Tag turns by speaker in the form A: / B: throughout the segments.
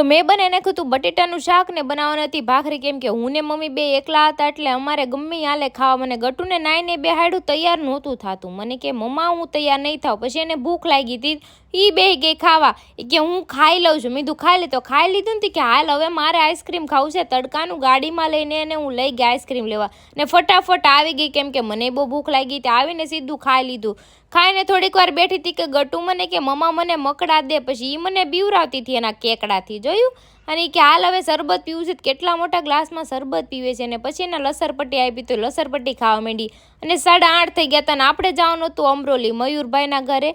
A: તો મેં બનાવી નાખ્યું હતું બટેટાનું શાક ને બનાવવાની હતી ભાખરી, કેમ કે હું ને મમ્મી બે એકલા હતા એટલે અમારે ગમે હાલે ખાવા. મને ગટુને નાઈને બેહાડ્યું, તૈયાર નહોતું થતું. મને કે મમ્મા હું તૈયાર નહીં થાવ. પછી એને ભૂખ લાગી હતી, એ બે ગઈ ખાવા. કે હું ખાઈ લઉં છું. મેં કીધું ખાઈ લે. તો ખાઈ લીધું ને કે હાલ હવે મારે આઈસ્ક્રીમ ખાવું છે. તડકાનું ગાડીમાં લઈને એને હું લઈ ગઈ આઈસ્ક્રીમ લેવા ને ફટાફટ આવી ગઈ, કેમ કે મને બહુ ભૂખ લાગી હતી. આવીને સીધું ખાઈ લીધું. ખાઈને થોડીક વાર બેઠી હતી કે ગટુ મને કે મમ્મા મને મકડા દે. પછી એ મને બીવરાવતી હતી એના કેકડાથી, જોયું. અને કે હાલ હવે શરબત પીવું છે. કેટલા મોટા ગ્લાસમાં શરબત પીવે છે. અને પછી એને લસરપટ્ટી આપી તો લસરપટ્ટી ખાવા માંડી. અને 8:30 થઈ ગયા હતા અને આપણે જવાનું હતું અમરોલી મયુરભાઈના ઘરે.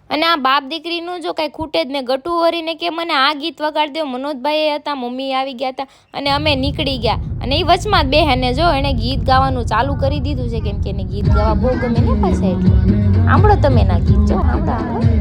A: અને આ બાપ દીકરીનું જો કાંઈ ખૂટે જ ને. ગટુ વરીને કે મને આ ગીત વગાડી દો. મનોજભાઈ હતા, મમ્મી આવી ગયા હતા અને અમે નીકળી ગયા. અને એ વચમાં જ બેહેને જો એણે ગીત ગાવાનું ચાલુ કરી દીધું છે, કેમ કે એને ગીત ગાવા બહુ ગમે ને પાછા. એટલે સાંભળો તમે એના ગીત, જો સાંભળો.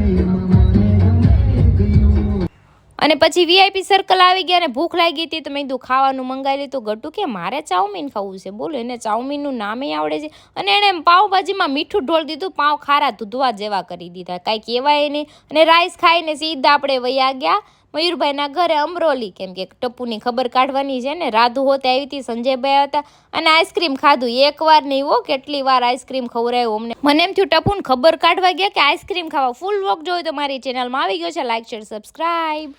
A: અને પછી VIP સર્કલ આવી ગયા અને ભૂખ લાગી હતી તો મેં કીધું ખાવાનું મંગાવી લીધું. ગટુ કે મારે ચાઉમીન ખાવું છે. બોલો, એને ચાઉમીનનું નામે આવડે છે. અને એણે પાવભાજીમાં મીઠું ઢોળ દીધું, પાવ ખારા ધૂધવા જેવા કરી દીધા, કાંઈ કહેવાય નહીં. અને રાઈસ ખાઈને સીધા આપણે વયા ગયા મયુરભાઈના ઘરે અમરોલી, કેમ કે ટપ્પુની ખબર કાઢવાની છે ને. રાધુ હોતે આવી હતી, સંજયભાઈ આવ્યા હતા અને આઈસ્ક્રીમ ખાધું. એકવાર નહીં હો, કેટલી વાર આઈસ્ક્રીમ ખવડાવ્યું અમને. મને એમ થયું ટપ્પુને ખબર કાઢવા ગયા કે આઈસ્ક્રીમ ખાવા. ફૂલ વ્લોગ જોયો તો મારી ચેનલમાં આવી ગયો છે. Like, share, subscribe.